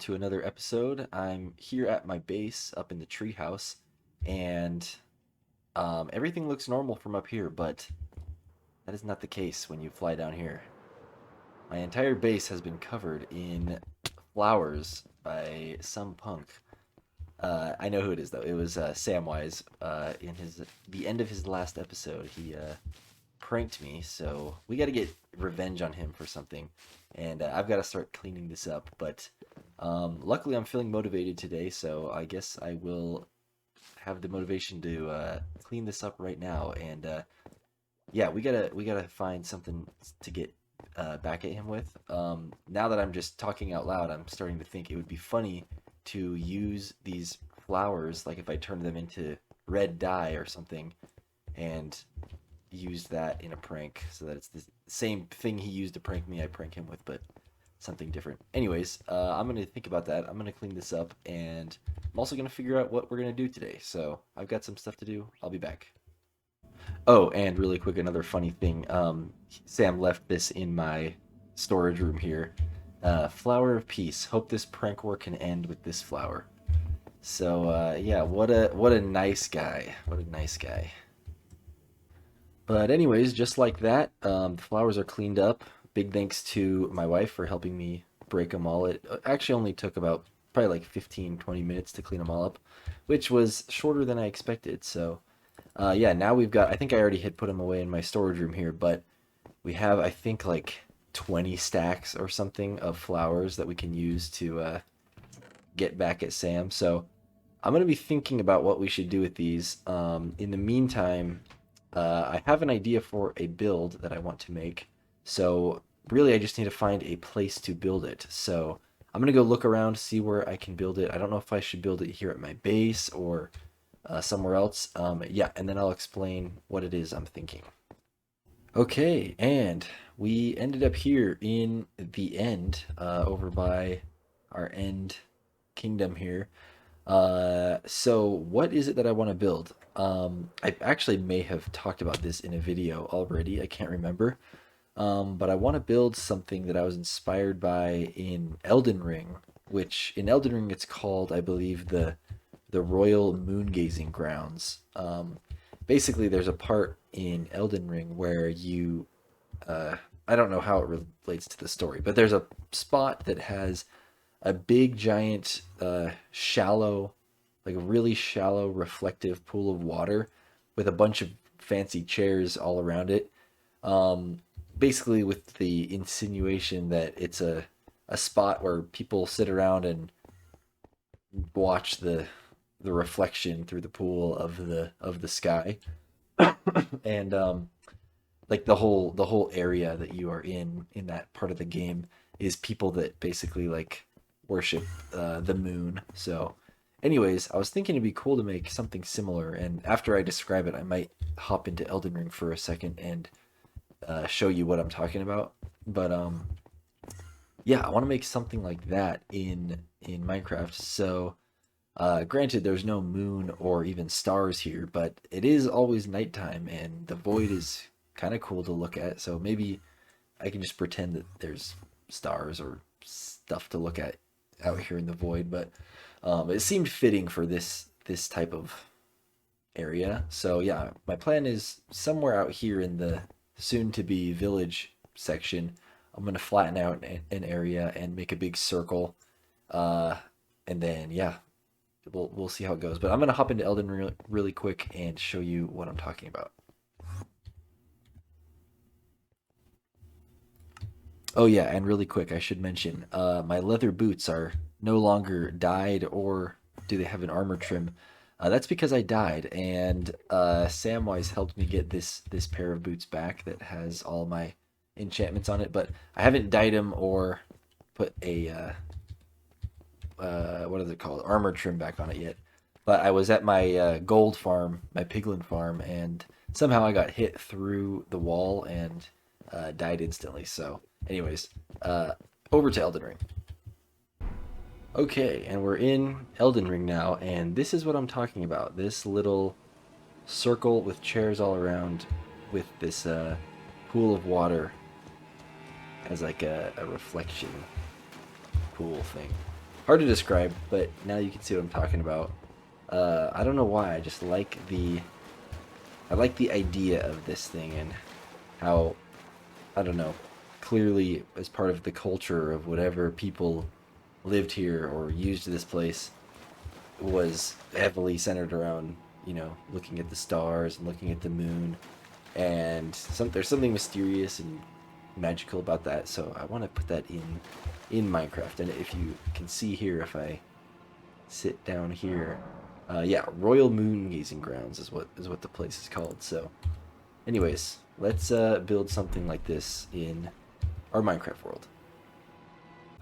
to another episode. I'm here at my base up in the treehouse, and everything looks normal from up here, but that is not the case when you fly down here. My entire base has been covered in flowers by some punk. I know who it is though. It was Samwise. In his the end of his last episode, he pranked me, so we got to get revenge on him for something, and I've got to start cleaning this up. But luckily, I'm feeling motivated today, so I guess I will have the motivation to clean this up right now. And yeah, we gotta find something to get back at him with. Now that I'm just talking out loud, I'm starting to think it would be funny to use these flowers, like if I turned them into red dye or something, and use that in a prank so that it's the same thing he used to prank me, I prank him with, but something different. Anyways, I'm going to think about that. I'm going to clean this up, and I'm also going to figure out what we're going to do today. So I've got some stuff to do. I'll be back. Oh, and really quick, another funny thing. Sam left this in my storage room here. Flower of Peace. Hope this prank war can end with this flower. So yeah, what a nice guy. What a nice guy. But anyways, just like that, the flowers are cleaned up. Big thanks to my wife for helping me break them all. It actually only took about probably like 15, 20 minutes to clean them all up, which was shorter than I expected. So yeah, now we've got, I think I already had put them away in my storage room here, but we have, I think, like 20 stacks or something of flowers that we can use to get back at Sam. So I'm going to be thinking about what we should do with these. In the meantime, I have an idea for a build that I want to make. So really, I just need to find a place to build it. So I'm gonna go look around, see where I can build it. I don't know if I should build it here at my base or somewhere else. Yeah, and then I'll explain what it is I'm thinking. Okay, and we ended up here in the end, over by our end kingdom here. So what is it that I want to build? I actually may have talked about this in a video already. I can't remember. But I want to build something that I was inspired by in Elden Ring, which in Elden Ring it's called, I believe, the Royal Moon Gazing Grounds. Basically, there's a part in Elden Ring where you, I don't know how it relates to the story, but there's a spot that has a big giant shallow, like a really shallow reflective pool of water with a bunch of fancy chairs all around it, basically with the insinuation that it's a spot where people sit around and watch the reflection through the pool of the sky. And like the whole area that you are in that part of the game is people that basically like worship the moon. So, anyways, I was thinking it'd be cool to make something similar, and after I describe it, I might hop into Elden Ring for a second and show you what I'm talking about. But yeah, I want to make something like that in Minecraft. So, granted, there's no moon or even stars here, but it is always nighttime, and the void is kind of cool to look at. So maybe I can just pretend that there's stars or stuff to look at out here in the void, but it seemed fitting for this type of area. So yeah, my plan is somewhere out here in the soon-to-be village section. I'm gonna flatten out an area and make a big circle, uh, and then yeah, we'll see how it goes. But I'm gonna hop into Elden really quick and show you what I'm talking about. Oh yeah, and really quick, I should mention, my leather boots are no longer dyed or do they have an armor trim. That's because I died, and Samwise helped me get this pair of boots back that has all my enchantments on it. But I haven't dyed them or put a what is it called, armor trim back on it yet. But I was at my gold farm, my piglin farm, and somehow I got hit through the wall and died instantly. So, anyways, over to Elden Ring. Okay, and we're in Elden Ring now, and this is what I'm talking about. This little circle with chairs all around with this pool of water as like a reflection pool thing. hard to describe, but now you can see what I'm talking about. I don't know why, I like the idea of this thing and how, I don't know, clearly as part of the culture of whatever people lived here or used this place was heavily centered around, looking at the stars and looking at the moon. And there's something mysterious and magical about that, so I want to put that in Minecraft. And if you can see here, if I sit down here, yeah, Royal Moon Gazing Grounds is what the place is called. So, anyways, let's build something like this in our Minecraft world.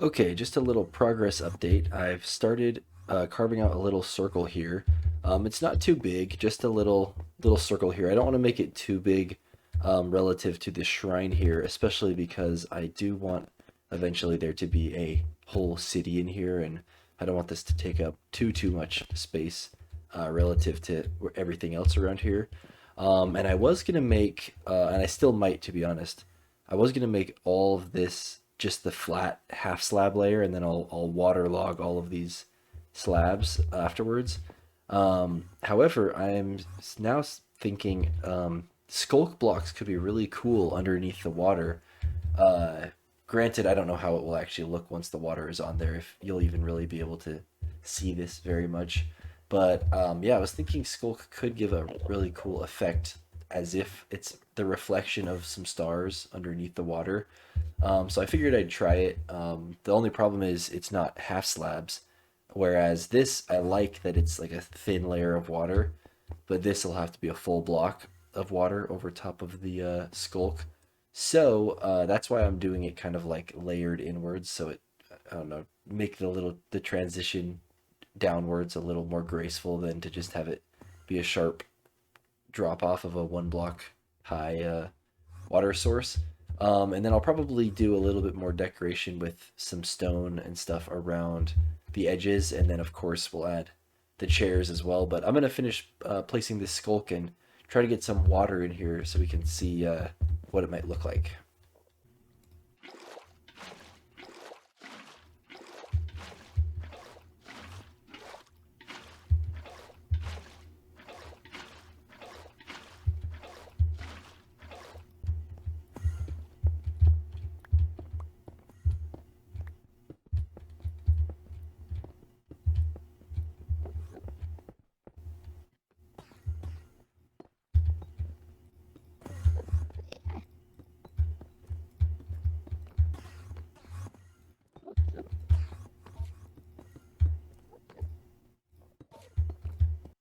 Okay, just a little progress update. I've started carving out a little circle here. It's not too big, just a little circle here. I don't want to make it too big relative to the shrine here, especially because I do want eventually there to be a whole city in here, and I don't want this to take up too much space relative to everything else around here. And I was gonna make, and I still might, to be honest, I was gonna make all of this just the flat half slab layer, and then I'll waterlog all of these slabs afterwards. However, I'm now thinking sculk blocks could be really cool underneath the water. Uh, Granted, I don't know how it will actually look once the water is on there, if you'll even really be able to see this very much. But yeah, I was thinking sculk could give a really cool effect as if it's the reflection of some stars underneath the water. So I figured I'd try it. The only problem is it's not half slabs, whereas this, I like that it's like a thin layer of water, but this will have to be a full block of water over top of the skulk. So that's why I'm doing it kind of like layered inwards, so it, I don't know, make the transition downwards a little more graceful than to just have it be a sharp drop off of a one block high water source. And then I'll probably do a little bit more decoration with some stone and stuff around the edges, and then of course we'll add the chairs as well. But I'm gonna finish placing this skulk and try to get some water in here so we can see what it might look like.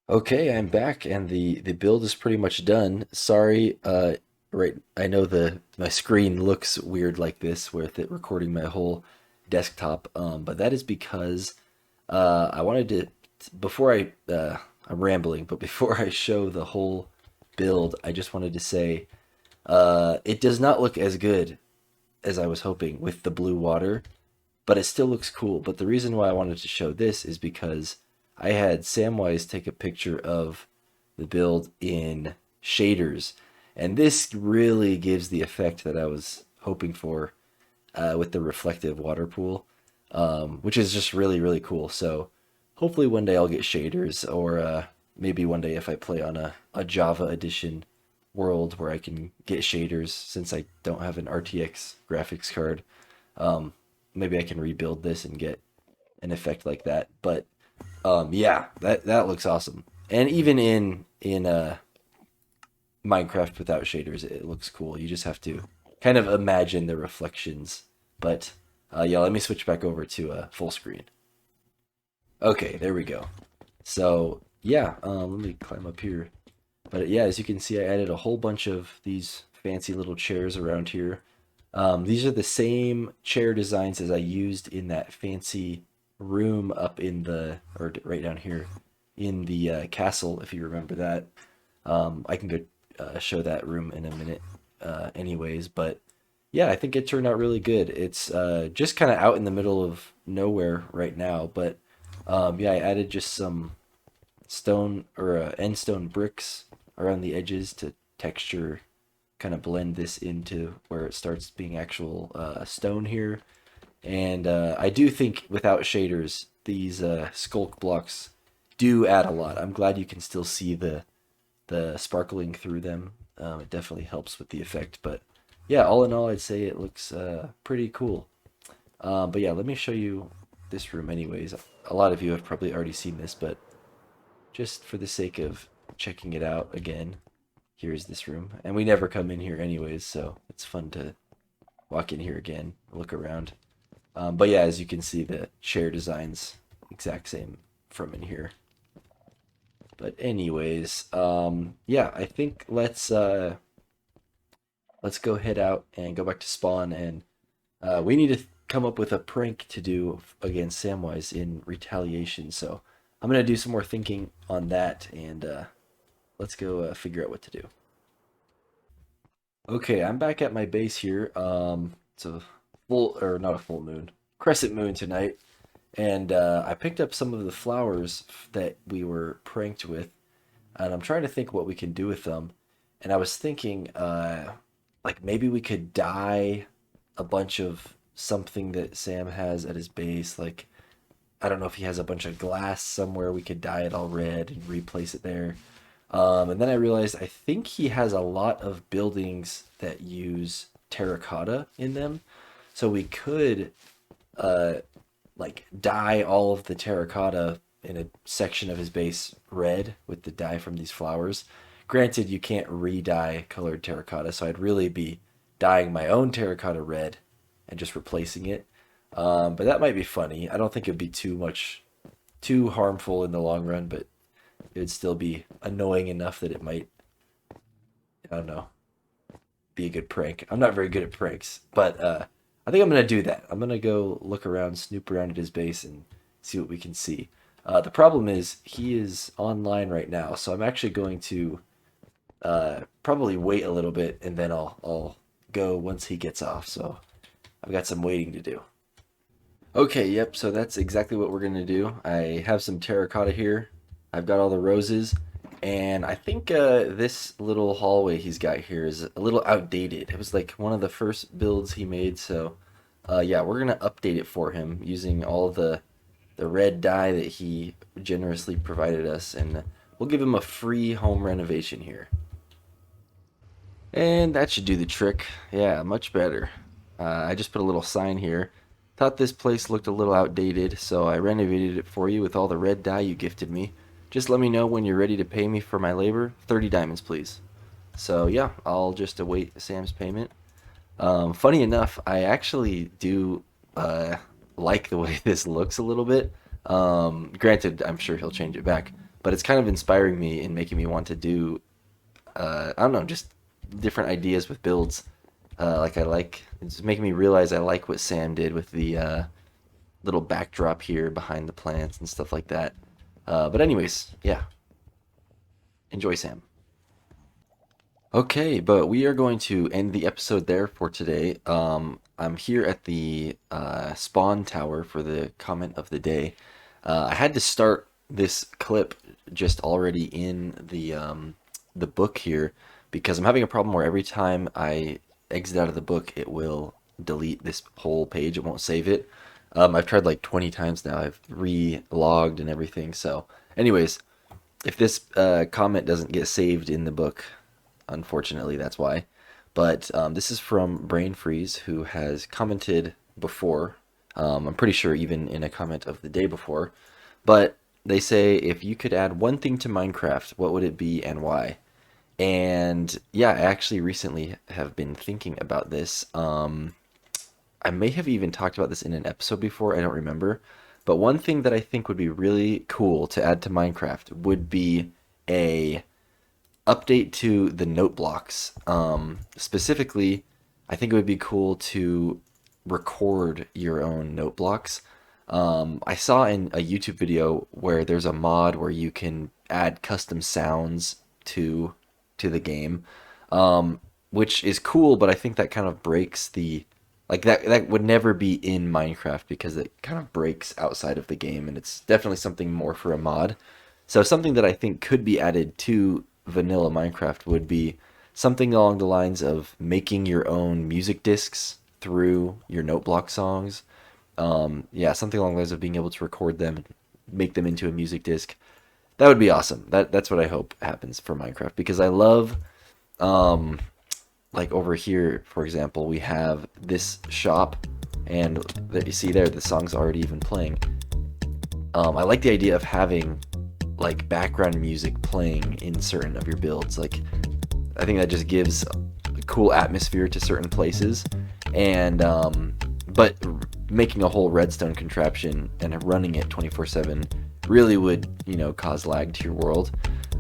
Okay, I'm back and the build is pretty much done. Sorry, right, I know the my screen looks weird like this with it recording my whole desktop, but that is because I wanted to before I'm rambling, but before I show the whole build, I just wanted to say it does not look as good as I was hoping with the blue water, but it still looks cool. But the reason why I wanted to show this is because I had Samwise take a picture of the build in shaders, and this really gives the effect that I was hoping for with the reflective water pool, which is just really cool. So hopefully one day I'll get shaders, or maybe one day if I play on a Java edition world where I can get shaders, since I don't have an RTX graphics card. Um, Maybe I can rebuild this and get an effect like that. But yeah, that looks awesome. And even in Minecraft without shaders, it looks cool. You just have to kind of imagine the reflections. But yeah, let me switch back over to full screen. Okay, there we go. So yeah, let me climb up here. But yeah, as you can see, I added a whole bunch of these fancy little chairs around here. These are the same chair designs as I used in that fancy room up in or right down here in the castle, if you remember that. I can go show that room in a minute, anyways. But yeah, I think it turned out really good. It's just kind of out in the middle of nowhere right now, but yeah, I added just some stone or end stone bricks around the edges to texture, kind of blend this into where it starts being actual stone here. And I do think without shaders, these skulk blocks do add a lot. I'm glad you can still see the sparkling through them. It definitely helps with the effect. But yeah, all in all, I'd say it looks pretty cool. But yeah, let me show you this room anyways. A lot of you have probably already seen this, but just for the sake of checking it out again, here's this room. And we never come in here anyways, so it's fun to walk in here again, look around. But yeah, as you can see, the chair design's exact same from in here. But anyways, yeah, I think let's go head out and go back to spawn, and we need to come up with a prank to do against Samwise in retaliation. So I'm gonna do some more thinking on that, and let's go figure out what to do. Okay, I'm back at my base here. It's a full, or not a full moon, crescent moon tonight, and I picked up some of the flowers that we were pranked with, and I'm trying to think what we can do with them. And I was thinking, like maybe we could dye a bunch of something that Sam has at his base. Like I don't know if he has a bunch of glass somewhere. We could dye it all red and replace it there. And then I realized I think he has a lot of buildings that use terracotta in them. So we could uh, like dye all of the terracotta in a section of his base red with the dye from these flowers. Granted, you can't re-dye colored terracotta, so I'd really be dyeing my own terracotta red and just replacing it. But that might be funny. I don't think it'd be too harmful in the long run, but it would still be annoying enough that it might, I don't know, be a good prank. I'm not very good at pranks, but I think I'm gonna do that. I'm gonna go look around, snoop around at his base, and see what we can see. The problem is he is online right now, so I'm actually going to probably wait a little bit, and then I'll go once he gets off. So I've got some waiting to do. Okay, yep. So that's exactly what we're gonna do. I have some terracotta here. I've got all the roses, and I think this little hallway he's got here is a little outdated. It was like one of the first builds he made, so yeah, we're gonna update it for him using all the red dye that he generously provided us, and we'll give him a free home renovation here. And that should do the trick. Yeah, much better. I just put a little sign here. Thought this place looked a little outdated, so I renovated it for you with all the red dye you gifted me. Just let me know when you're ready to pay me for my labor. 30 diamonds, please. So yeah, I'll just await Sam's payment. Funny enough, I actually do like the way this looks a little bit. Granted, I'm sure he'll change it back, but it's kind of inspiring me and making me want to do, I don't know, just different ideas with builds. Like I like, it's making me realize I like what Sam did with the little backdrop here behind the plants and stuff like that. But anyways, yeah, enjoy Sam. Okay, but we are going to end the episode there for today. I'm here at the spawn tower for the comment of the day. I had to start this clip just already in the book here because I'm having a problem where every time I exit out of the book, it will delete this whole page. It won't save it. I've tried like 20 times now. I've re-logged and everything. So, anyways, if this comment doesn't get saved in the book, unfortunately, that's why. But this is from Brain Freeze, who has commented before. I'm pretty sure even in a comment of the day before. But they say, if you could add one thing to Minecraft, what would it be and why? And yeah, I actually recently have been thinking about this. I may have even talked about this in an episode before, I don't remember. But one thing that I think would be really cool to add to Minecraft would be a update to the note blocks. Specifically, I think it would be cool to record your own note blocks. I saw in a YouTube video where there's a mod where you can add custom sounds to the game, which is cool, but I think that kind of breaks the like that would never be in Minecraft because it kind of breaks outside of the game, and it's definitely something more for a mod. So something that I think could be added to vanilla Minecraft would be something along the lines of making your own music discs through your note block songs, Yeah, something along the lines of being able to record them and make them into a music disc. That would be awesome. That's what I hope happens for Minecraft, because I love, um, like over here, for example, we have this shop, and you see there the song's already even playing. I like the idea of having like background music playing in certain of your builds. Like, I think that just gives a cool atmosphere to certain places, and but making a whole redstone contraption and running it 24/7 really would, cause lag to your world.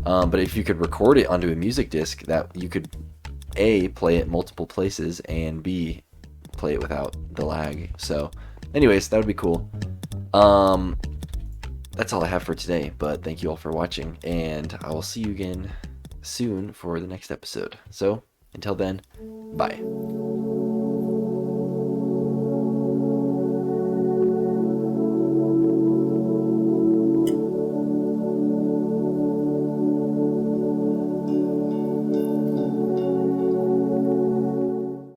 But if you could record it onto a music disc, that you could A, play it multiple places, and B, play it without the lag. So, anyways, that would be cool. Um, that's all I have for today, but thank you all for watching, and I will see you again soon for the next episode. So, until then, bye.